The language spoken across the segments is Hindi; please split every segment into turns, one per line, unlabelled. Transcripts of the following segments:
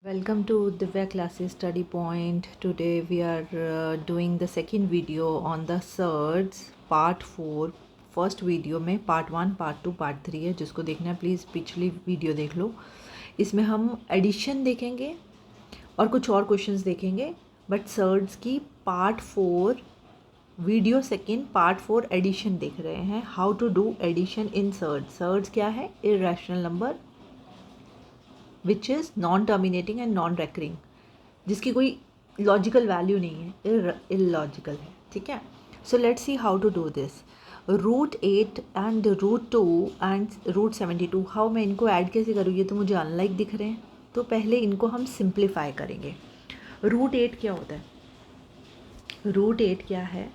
Welcome to Divya Classes Study Point. Today we are doing the second video on the surds part 4. First video में पार्ट 1, पार्ट 2, पार्ट 3 है, जिसको देखना है प्लीज़ पिछली वीडियो देख लो. इसमें हम एडिशन देखेंगे और कुछ और क्वेश्चंस देखेंगे, बट सर्ड्स की part 4 video second part 4 addition देख रहे हैं. How to do addition in surds. Surds क्या है? Irrational number which is non terminating and non recurring, जिसकी कोई लॉजिकल वैल्यू नहीं है, इलॉजिकल है. ठीक है, so let's see how to do this. √8 and √2 and √72, how मैं इनको ऐड कैसे करूँ? ये तो मुझे अनलाइक दिख रहे हैं, तो पहले इनको हम सिंप्लीफाई करेंगे. √8 क्या होता है? √8 क्या है?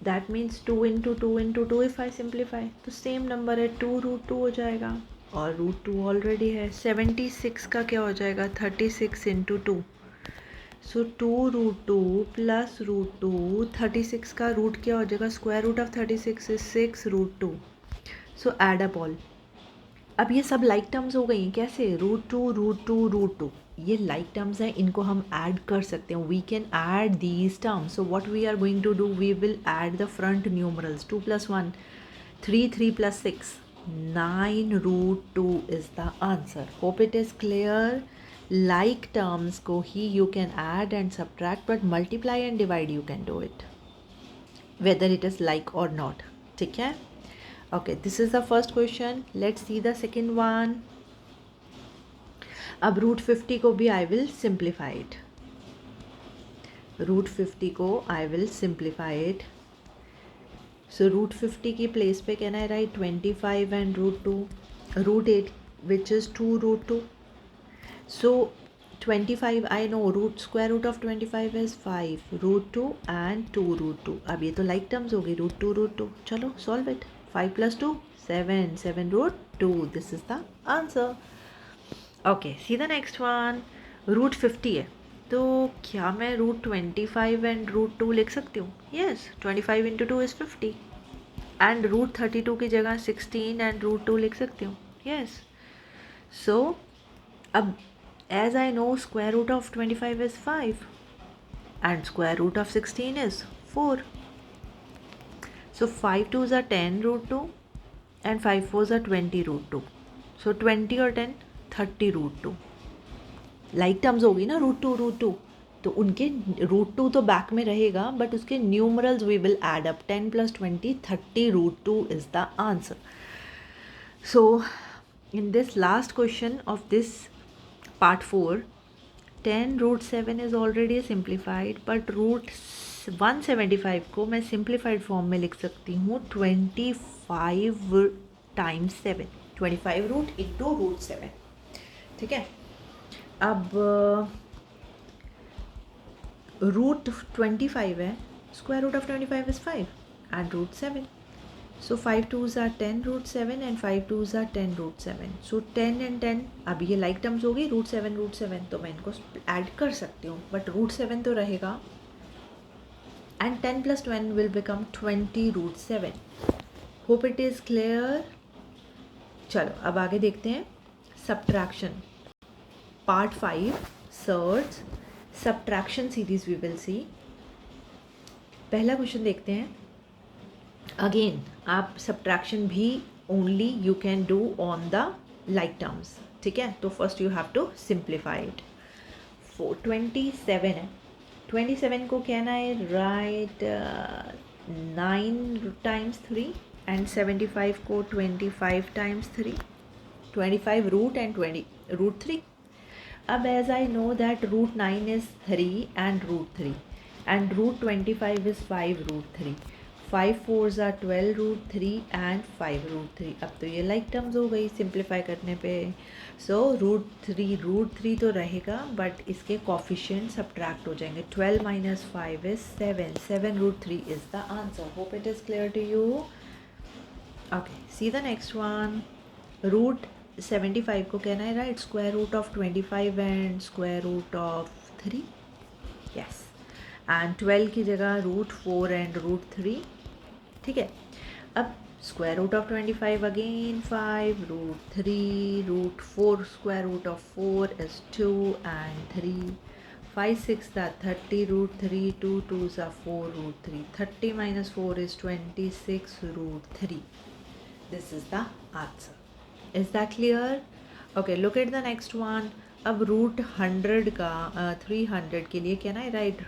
That means 2 into 2 into 2. If I simplify तो सेम नंबर है, 2√2 हो जाएगा, और √2 ऑलरेडी है. 76 का क्या हो जाएगा? 36 इंटू 2. सो 2√2 प्लस √2, 36 का रूट क्या हो जाएगा? Square root of 36 is 6√2. So add up all. अब ये सब लाइक टर्म्स हो गई. कैसे? √2 √2 √2, ये लाइक टर्म्स हैं, इनको हम ऐड कर सकते हैं. We can add these terms. So what we are going to do, we will add the front numerals. 2 + 1 3, 3 + 6 9√2 is the answer. Hope it is clear. Like terms को ही you can add and subtract, but multiply and divide you can do it, whether it is like or not. ठीक है? Okay, this is the first question. Let's see the second one. अब √50 को भी I will simplify it. √50 को I will simplify it. So √50 की प्लेस पे can I right 25 and √2, √8 which is 2√2. So 25 I know, square root of 25 is 5, √2 and 2√2. अब ये तो लाइक टर्म्स हो गई, √2 √2. चलो solve it. 5 + 2 7, 7√2. This is the answer. Okay, see the next one. √50 है, तो क्या मैं √25 एंड √2 लिख सकती हूँ? येस, 25 इंटू 2 इज़ 50 एंड √32 की जगह 16 एंड √2 लिख सकती हूँ. येस. सो अब as I know, square root of 25 is 5 and square root of 16 is 4. So 5 2s are 10 √2 and 5 4s are 20 √2. So 20 और 10 30 √2. लाइक टर्म्स होगी ना, √2 √2, तो उनके √2 तो बैक में रहेगा, बट उसके numerals we will add up. 10 + 20 30 √2 is the answer. So in this last question of this part 4, 10 √7 is already simplified, but √175 को मैं सिंप्लीफाइड फॉर्म में लिख सकती हूँ 25 टाइम्स 7, 25 रूट इंटू √7. ठीक है. अब √25 है, square root of 25 is 5 and √7. So 5 2s are 10 √7 and 5 2s are 10 √7. So 10 and 10, अब ये लाइक टर्म्स होगी, √7 तो मैं इनको ऐड कर सकती हूँ, बट √7 तो रहेगा, and 10 + 10 will become 20 √7. Hope it is clear. चलो अब आगे देखते हैं. Subtraction part 5, surds subtraction series we will see. पहला क्वेश्चन देखते हैं. अगेन आप सब्ट्रैक्शन भी only you can do on the like terms. ठीक है, तो first you have to simplify it. 27 है, 27 को can I write 9 times 3 and 75 को 25 टाइम्स 3, 25 रूट एंड 20 √3. अब as I know that √9 is 3 and √3 and √25 is 5 √3. 5 4s are 12 √3 and 5 √3. अब तो ये लाइक टर्म्स हो गई सिंप्लीफाई करने पे. सो √3 तो रहेगा, बट इसके कोफिशिएंट सब्ट्रैक्ट हो जाएंगे. 12 - 5 is 7, 7 √3 is the answer. Hope it is clear to you. Okay, see the next one. √75 को can I write square root of 25 and square root of 3. Yes, and 12 की जगह √4 एंड √3. ठीक है. अब Square root of 25 again 5, root 3, root 4 square root of 4 is 2 and 3. 5 6 are 30, root 3, 2 2s are 4, root 3. 30 minus 4 is 26, root 3. This is the answer. Is that clear? Okay, look at the next one. अब root 100 का 300 के लिए can I write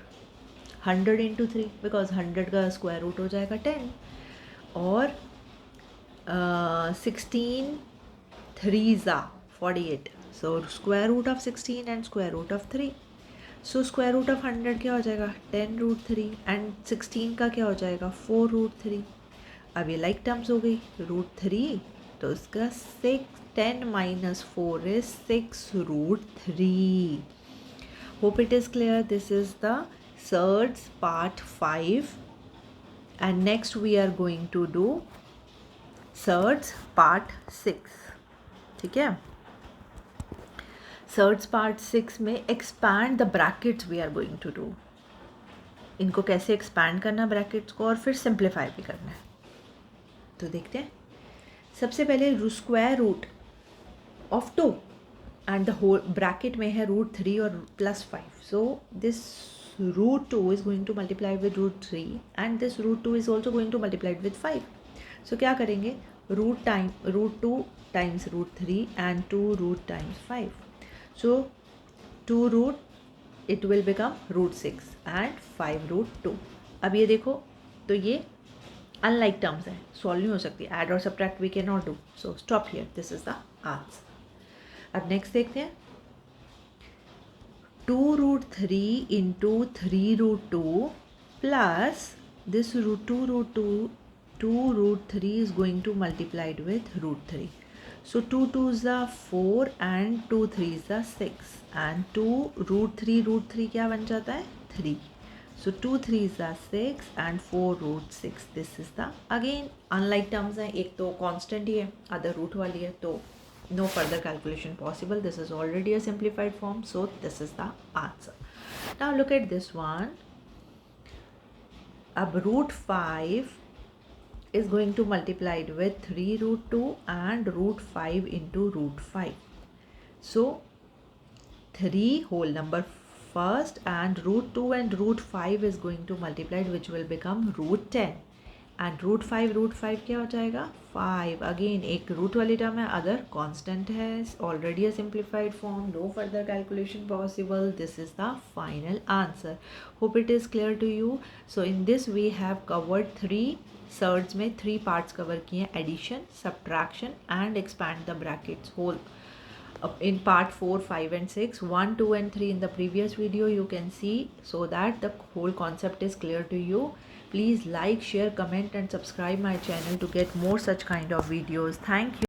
100 into 3 because 100 का square root हो जाएगा 10 और 16 3s are 48. So square root of 16 and square root of 3. So square root of 100 क्या हो जाएगा 10 root 3 and 16 का क्या हो जाएगा 4 root 3. अब ये like terms हो गई root 3 तो इसका 10 minus 4 is 6 root 3. Hope it is clear. This is the surds part 5 and next we are going to do surds part 6. ठीक है सर्ड्स पार्ट 6 में expand the brackets we are going to do. इनको कैसे एक्सपैंड करना ब्रैकेट्स को और फिर सिंप्लीफाई भी करना है. तो देखते हैं. सबसे पहले square root of 2 and the whole bracket में है रूट 3 और +5. So this root 2 is going to multiply with root 3 and this root 2 is also going to multiply with 5. So क्या करेंगे root 2 times root 3 and 2 root times 5. So 2 root it will become root 6 and 5 root 2. अब ये देखो तो ये unlike terms है सॉल्व नहीं हो सकती. add और subtract we cannot do. So stop here. This is the answer. अब next देखते हैं 2 root 3 into 3 root 2 plus this root 2 root 3 is going to multiply it with root 3. So 2 2s are 4 and 2 3s are 6 and 2 root 3 क्या बन जाता है 3. So 2 3s are 6 and 4 root 6. This is the again unlike terms है. एक तो constant ही है other root वाली है तो no further calculation possible. This is already a simplified form, so this is the answer. Now look at this one. Ab root 5 is going to multiply it with 3 root 2 and root 5 into root 5. So 3 whole number first and root 2 and root 5 is going to multiply it, which will become root 10. And root 5 क्या हो जाएगा 5. अगेन एक रूट वाली टर्म है अदर कांस्टेंट है already a simplified form. No further calculation possible. This is the final answer. Hope it is clear to you. So in this we have covered 3 surds में 3 पार्ट्स कवर किए हैं addition subtraction and expand the brackets whole. In part 4, 5 and 6, 1, 2 and 3 in the previous video you can see, so that the whole concept is clear to you. Please like, share, comment and subscribe my channel to get more such kind of videos. Thank you.